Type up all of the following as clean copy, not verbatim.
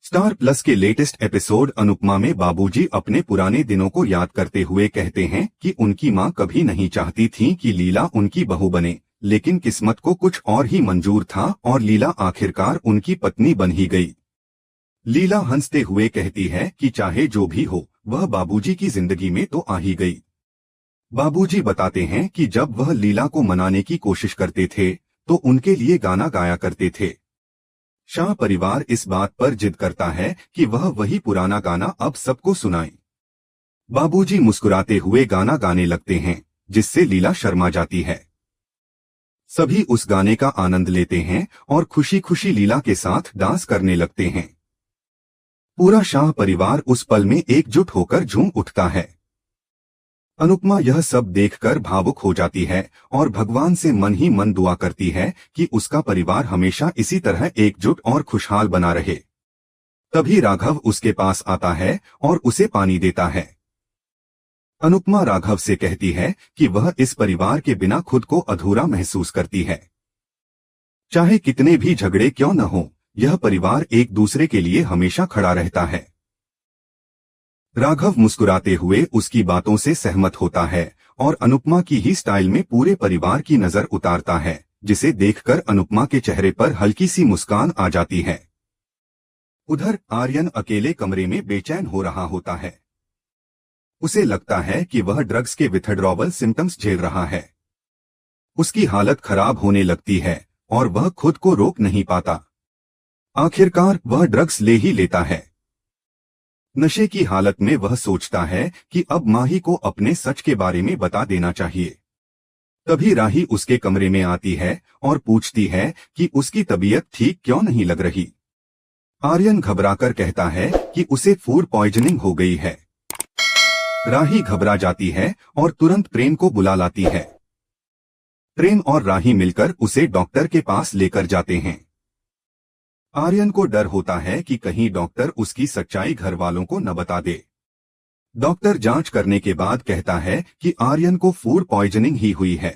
Star plus के latest episode Anupama में बाबूजी अपने पुराने दिनों को याद करते हुए कहते हैं कि उनकी मां कभी नहीं चाहती थी कि लीला उनकी बहू बने, लेकिन किस्मत को कुछ और ही मंजूर था और लीला आखिरकार उनकी पत्नी बन ही गई। लीला हंसते हुए कहती है कि चाहे जो भी हो, वह बाबूजी की जिंदगी में तो आ ही गई। बाबूजी बताते हैं कि जब वह लीला को मनाने की कोशिश करते थे तो उनके लिए गाना गाया करते थे। शाह परिवार इस बात पर जिद करता है कि वह वही पुराना गाना अब सबको सुनाए। बाबूजी मुस्कुराते हुए गाना गाने लगते हैं, जिससे लीला शर्मा जाती है। सभी उस गाने का आनंद लेते हैं और खुशी खुशी लीला के साथ डांस करने लगते हैं। पूरा शाह परिवार उस पल में एकजुट होकर झूम उठता है। अनुपमा यह सब देखकर भावुक हो जाती है और भगवान से मन ही मन दुआ करती है कि उसका परिवार हमेशा इसी तरह एकजुट और खुशहाल बना रहे। तभी राघव उसके पास आता है और उसे पानी देता है। अनुपमा राघव से कहती है कि वह इस परिवार के बिना खुद को अधूरा महसूस करती है। चाहे कितने भी झगड़े क्यों न हो, यह परिवार एक दूसरे के लिए हमेशा खड़ा रहता है। राघव मुस्कुराते हुए उसकी बातों से सहमत होता है और अनुपमा की ही स्टाइल में पूरे परिवार की नजर उतारता है, जिसे देखकर अनुपमा के चेहरे पर हल्की सी मुस्कान आ जाती है। उधर आर्यन अकेले कमरे में बेचैन हो रहा होता है। उसे लगता है कि वह ड्रग्स के विथड्रॉवल सिम्टम्स झेल रहा है। उसकी हालत खराब होने लगती है और वह खुद को रोक नहीं पाता। आखिरकार वह ड्रग्स ले ही लेता है। नशे की हालत में वह सोचता है कि अब माही को अपने सच के बारे में बता देना चाहिए। तभी राही उसके कमरे में आती है और पूछती है कि उसकी तबीयत ठीक क्यों नहीं लग रही। आर्यन घबराकर कहता है कि उसे फूड पॉइजनिंग हो गई है। राही घबरा जाती है और तुरंत प्रेम को बुला लाती है। प्रेम और राही मिलकर उसे डॉक्टर के पास लेकर जाते हैं। आर्यन को डर होता है कि कहीं डॉक्टर उसकी सच्चाई घर वालों को न बता दे। डॉक्टर जांच करने के बाद कहता है कि आर्यन को फूड पॉइजनिंग ही हुई है।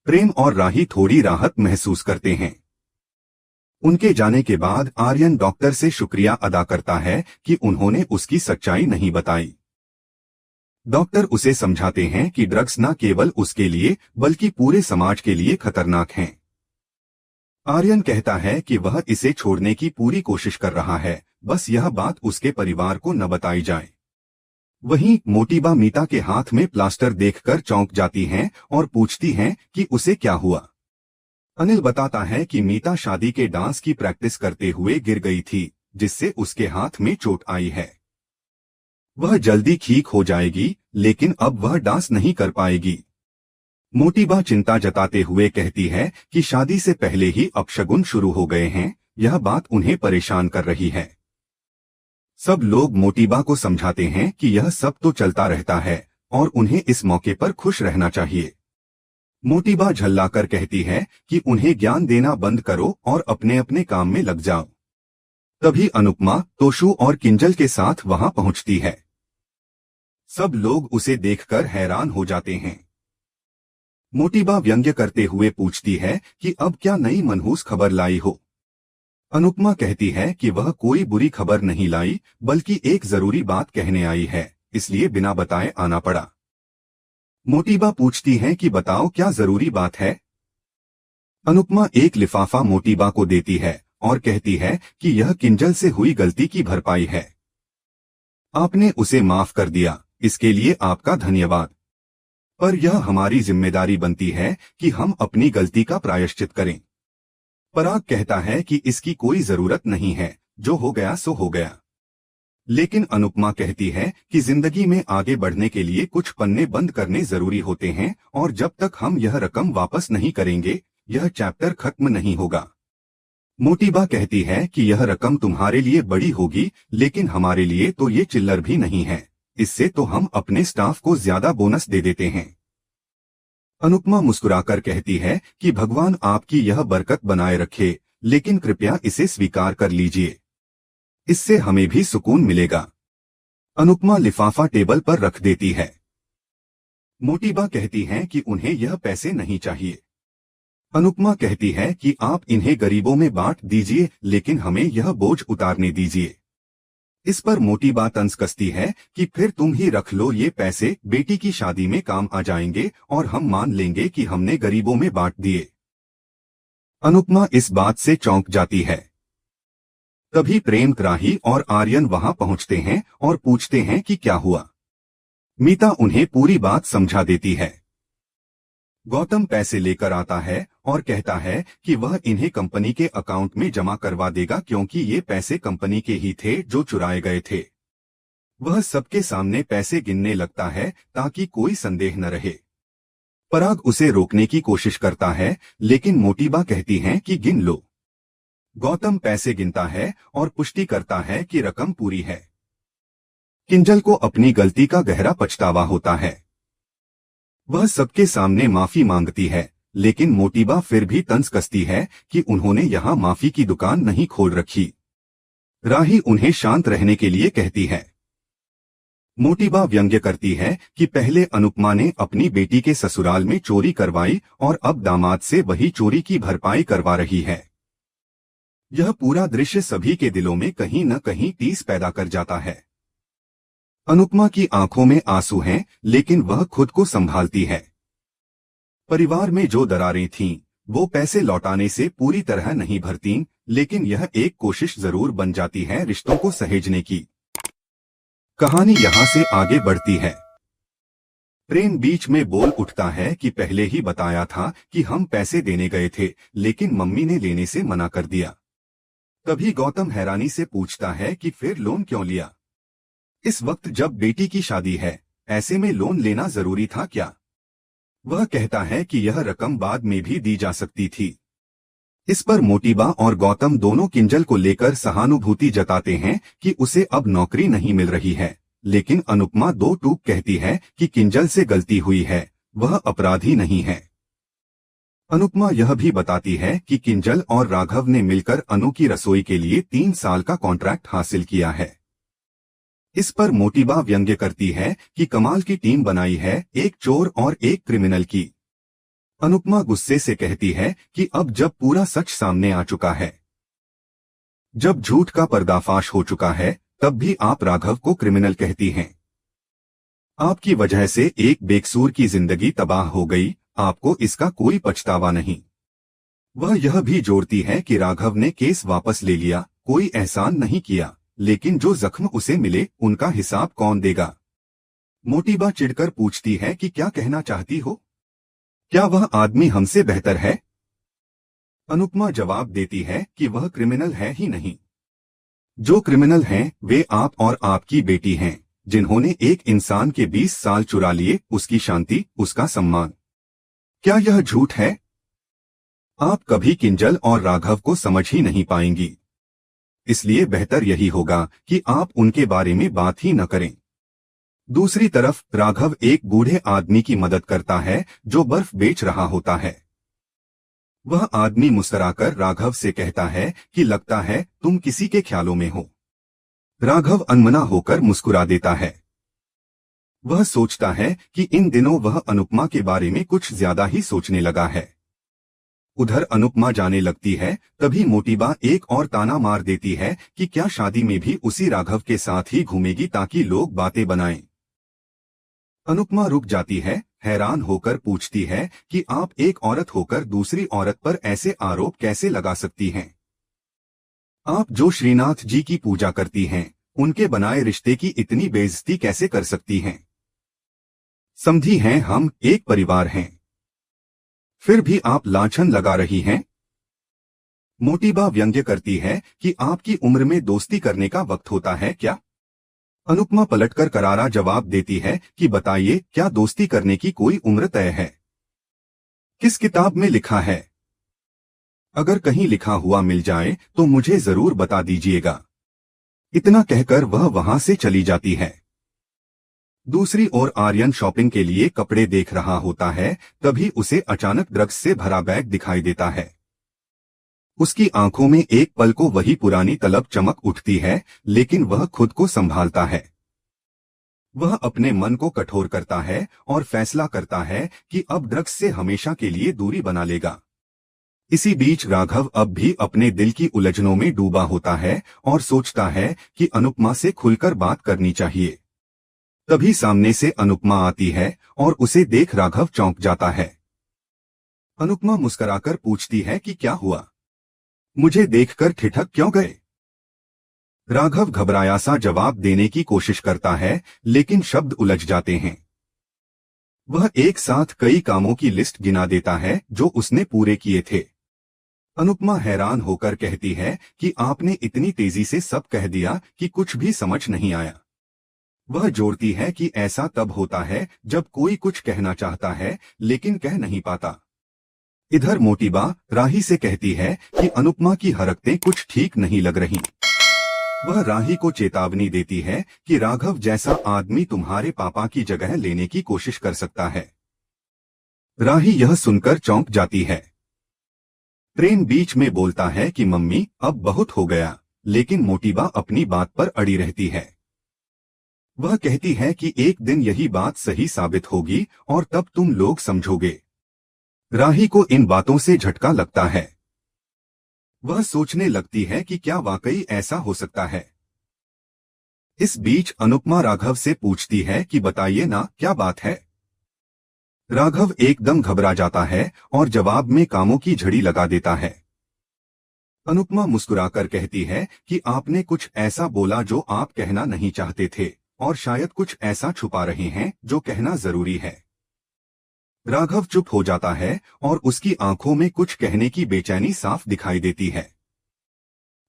प्रेम और राही थोड़ी राहत महसूस करते हैं। उनके जाने के बाद आर्यन डॉक्टर से शुक्रिया अदा करता है कि उन्होंने उसकी सच्चाई नहीं बताई। डॉक्टर उसे समझाते हैं कि ड्रग्स न केवल उसके लिए बल्कि पूरे समाज के लिए खतरनाक हैं। आर्यन कहता है कि वह इसे छोड़ने की पूरी कोशिश कर रहा है, बस यह बात उसके परिवार को न बताई जाए। वहीं मोटीबा मीता के हाथ में प्लास्टर देखकर चौंक जाती हैं और पूछती हैं कि उसे क्या हुआ। अनिल बताता है कि मीता शादी के डांस की प्रैक्टिस करते हुए गिर गई थी, जिससे उसके हाथ में चोट आई है। वह जल्दी ठीक हो जाएगी, लेकिन अब वह डांस नहीं कर पाएगी। मोटीबा चिंता जताते हुए कहती है कि शादी से पहले ही अपशगुन शुरू हो गए हैं, यह बात उन्हें परेशान कर रही है। सब लोग मोटीबा को समझाते हैं कि यह सब तो चलता रहता है और उन्हें इस मौके पर खुश रहना चाहिए। मोटीबा झल्लाकर कहती है कि उन्हें ज्ञान देना बंद करो और अपने अपने काम में लग जाओ। तभी अनुपमा तोशु और किंजल के साथ वहां पहुंचती है। सब लोग उसे देखकर हैरान हो जाते हैं। मोटीबा व्यंग्य करते हुए पूछती है कि अब क्या नई मनहूस खबर लाई हो। अनुपमा कहती है कि वह कोई बुरी खबर नहीं लाई, बल्कि एक जरूरी बात कहने आई है, इसलिए बिना बताए आना पड़ा। मोटीबा पूछती है कि बताओ क्या जरूरी बात है। अनुपमा एक लिफाफा मोटीबा को देती है और कहती है कि यह किंजल से हुई गलती की भरपाई है। आपने उसे माफ कर दिया, इसके लिए आपका धन्यवाद। पर यह हमारी जिम्मेदारी बनती है कि हम अपनी गलती का प्रायश्चित करें। पराग कहता है कि इसकी कोई जरूरत नहीं है, जो हो गया सो हो गया। लेकिन अनुपमा कहती है कि जिंदगी में आगे बढ़ने के लिए कुछ पन्ने बंद करने जरूरी होते हैं और जब तक हम यह रकम वापस नहीं करेंगे, यह चैप्टर खत्म नहीं होगा। मोटीबा कहती है कि यह रकम तुम्हारे लिए बड़ी होगी, लेकिन हमारे लिए तो ये चिल्लर भी नहीं है। इससे तो हम अपने स्टाफ को ज्यादा बोनस दे देते हैं। अनुपमा मुस्कुराकर कहती है कि भगवान आपकी यह बरकत बनाए रखे, लेकिन कृपया इसे स्वीकार कर लीजिए, इससे हमें भी सुकून मिलेगा। अनुपमा लिफाफा टेबल पर रख देती है। मोटीबा कहती हैं कि उन्हें यह पैसे नहीं चाहिए। अनुपमा कहती है कि आप इन्हें गरीबों में बांट दीजिए, लेकिन हमें यह बोझ उतारने दीजिए। इस पर मोटी बात तंज कसती है कि फिर तुम ही रख लो ये पैसे, बेटी की शादी में काम आ जाएंगे और हम मान लेंगे कि हमने गरीबों में बांट दिए। अनुपमा इस बात से चौंक जाती है। तभी प्रेम, राही और आर्यन वहां पहुंचते हैं और पूछते हैं कि क्या हुआ। मीता उन्हें पूरी बात समझा देती है। गौतम पैसे लेकर आता है और कहता है कि वह इन्हें कंपनी के अकाउंट में जमा करवा देगा, क्योंकि ये पैसे कंपनी के ही थे जो चुराए गए थे। वह सबके सामने पैसे गिनने लगता है ताकि कोई संदेह न रहे। पराग उसे रोकने की कोशिश करता है, लेकिन मोटीबा कहती हैं कि गिन लो। गौतम पैसे गिनता है और पुष्टि करता है कि रकम पूरी है। किंजल को अपनी गलती का गहरा पछतावा होता है। वह सबके सामने माफी मांगती है, लेकिन मोटीबा फिर भी तंज कसती है कि उन्होंने यहाँ माफी की दुकान नहीं खोल रखी। राही उन्हें शांत रहने के लिए कहती है। मोटीबा व्यंग्य करती है कि पहले अनुपमा ने अपनी बेटी के ससुराल में चोरी करवाई और अब दामाद से वही चोरी की भरपाई करवा रही है। यह पूरा दृश्य सभी के दिलों में कहीं न कहीं टीस पैदा कर जाता है। अनुपमा की आंखों में आंसू हैं, लेकिन वह खुद को संभालती है। परिवार में जो दरारें थीं, वो पैसे लौटाने से पूरी तरह नहीं भरतीं, लेकिन यह एक कोशिश जरूर बन जाती है रिश्तों को सहेजने की। कहानी यहाँ से आगे बढ़ती है। प्रेम बीच में बोल उठता है कि पहले ही बताया था कि हम पैसे देने गए थे, लेकिन मम्मी ने लेने से मना कर दिया। तभी गौतम हैरानी से पूछता है कि फिर लोन क्यों लिया? इस वक्त जब बेटी की शादी है, ऐसे में लोन लेना जरूरी था क्या? वह कहता है कि यह रकम बाद में भी दी जा सकती थी। इस पर मोटीबा और गौतम दोनों किंजल को लेकर सहानुभूति जताते हैं कि उसे अब नौकरी नहीं मिल रही है, लेकिन अनुपमा दो टूक कहती है कि किंजल से गलती हुई है, वह अपराधी नहीं है। अनुपमा यह भी बताती है कि किंजल और राघव ने मिलकर अनु की रसोई के लिए 3 साल का कॉन्ट्रैक्ट हासिल किया है। इस पर मोटीबा व्यंग्य करती है कि कमाल की टीम बनाई है, एक चोर और एक क्रिमिनल की। अनुपमा गुस्से से कहती है कि अब जब पूरा सच सामने आ चुका है, जब झूठ का पर्दाफाश हो चुका है, तब भी आप राघव को क्रिमिनल कहती हैं। आपकी वजह से एक बेकसूर की जिंदगी तबाह हो गई, आपको इसका कोई पछतावा नहीं। वह यह भी जोड़ती है कि राघव ने केस वापस ले लिया, कोई एहसान नहीं किया, लेकिन जो जख्म उसे मिले उनका हिसाब कौन देगा? मोटीबा चिढ़कर पूछती है कि क्या कहना चाहती हो? क्या वह आदमी हमसे बेहतर है? अनुपमा जवाब देती है कि वह क्रिमिनल है ही नहीं। जो क्रिमिनल हैं वे आप और आपकी बेटी हैं, जिन्होंने एक इंसान के 20 साल चुरा लिए, उसकी शांति, उसका सम्मान। क्या यह झूठ है? आप कभी किंजल और राघव को समझ ही नहीं पाएंगी। इसलिए बेहतर यही होगा कि आप उनके बारे में बात ही न करें। दूसरी तरफ राघव एक बूढ़े आदमी की मदद करता है जो बर्फ बेच रहा होता है। वह आदमी मुस्कुराकर राघव से कहता है कि लगता है तुम किसी के ख्यालों में हो। राघव अनमना होकर मुस्कुरा देता है। वह सोचता है कि इन दिनों वह अनुपमा के बारे में कुछ ज्यादा ही सोचने लगा है। उधर अनुपमा जाने लगती है, तभी मोटीबा एक और ताना मार देती है कि क्या शादी में भी उसी राघव के साथ ही घूमेगी ताकि लोग बातें बनाएं। अनुपमा रुक जाती है, हैरान होकर पूछती है कि आप एक औरत होकर दूसरी औरत पर ऐसे आरोप कैसे लगा सकती हैं? आप जो श्रीनाथ जी की पूजा करती हैं, उनके बनाए रिश्ते की इतनी बेइज्जती कैसे कर सकती हैं? समझी हैं, हम एक परिवार हैं, फिर भी आप लांछन लगा रही हैं। मोटीबा व्यंग्य करती है कि आपकी उम्र में दोस्ती करने का वक्त होता है क्या? अनुपमा पलटकर करारा जवाब देती है कि बताइए, क्या दोस्ती करने की कोई उम्र तय है? किस किताब में लिखा है? अगर कहीं लिखा हुआ मिल जाए तो मुझे जरूर बता दीजिएगा। इतना कहकर वह वहां से चली जाती है। दूसरी ओर आर्यन शॉपिंग के लिए कपड़े देख रहा होता है, तभी उसे अचानक ड्रग्स से भरा बैग दिखाई देता है। उसकी आंखों में एक पल को वही पुरानी तलब चमक उठती है, लेकिन वह खुद को संभालता है। वह अपने मन को कठोर करता है और फैसला करता है कि अब ड्रग्स से हमेशा के लिए दूरी बना लेगा। इसी बीच राघव अब भी अपने दिल की उलझनों में डूबा होता है और सोचता है कि अनुपमा से खुलकर बात करनी चाहिए। तभी सामने से अनुपमा आती है और उसे देख राघव चौंक जाता है। अनुपमा मुस्कुराकर पूछती है कि क्या हुआ, मुझे देखकर ठिठक क्यों गए? राघव घबराया सा जवाब देने की कोशिश करता है, लेकिन शब्द उलझ जाते हैं। वह एक साथ कई कामों की लिस्ट गिना देता है जो उसने पूरे किए थे। अनुपमा हैरान होकर कहती है कि आपने इतनी तेजी से सब कह दिया कि कुछ भी समझ नहीं आया। वह जोड़ती है कि ऐसा तब होता है जब कोई कुछ कहना चाहता है लेकिन कह नहीं पाता। इधर मोटीबा राही से कहती है कि अनुपमा की हरकतें कुछ ठीक नहीं लग रही। वह राही को चेतावनी देती है कि राघव जैसा आदमी तुम्हारे पापा की जगह लेने की कोशिश कर सकता है। राही यह सुनकर चौंक जाती है। प्रेम बीच में बोलता है कि मम्मी अब बहुत हो गया, लेकिन मोटीबा अपनी बात पर अड़ी रहती है। वह कहती है कि एक दिन यही बात सही साबित होगी और तब तुम लोग समझोगे। राही को इन बातों से झटका लगता है। वह सोचने लगती है कि क्या वाकई ऐसा हो सकता है। इस बीच अनुपमा राघव से पूछती है कि बताइए ना, क्या बात है? राघव एकदम घबरा जाता है और जवाब में कामों की झड़ी लगा देता है। अनुपमा मुस्कुराकर कहती है कि आपने कुछ ऐसा बोला जो आप कहना नहीं चाहते थे और शायद कुछ ऐसा छुपा रहे हैं जो कहना जरूरी है। राघव चुप हो जाता है और उसकी आंखों में कुछ कहने की बेचैनी साफ दिखाई देती है।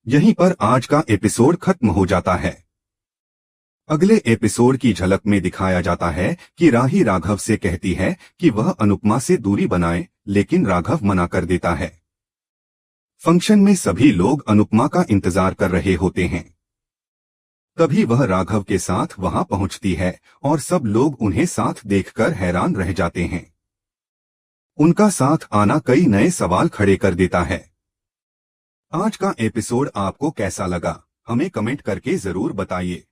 यहीं पर आज का एपिसोड खत्म हो जाता है। अगले एपिसोड की झलक में दिखाया जाता है कि राही राघव से कहती है कि वह अनुपमा से दूरी बनाए, लेकिन राघव मना कर देता है। फंक्शन में सभी लोग अनुपमा का इंतजार कर रहे होते हैं। तभी वह राघव के साथ वहां पहुंचती है और सब लोग उन्हें साथ देखकर हैरान रह जाते हैं। उनका साथ आना कई नए सवाल खड़े कर देता है। आज का एपिसोड आपको कैसा लगा, हमें कमेंट करके जरूर बताइए।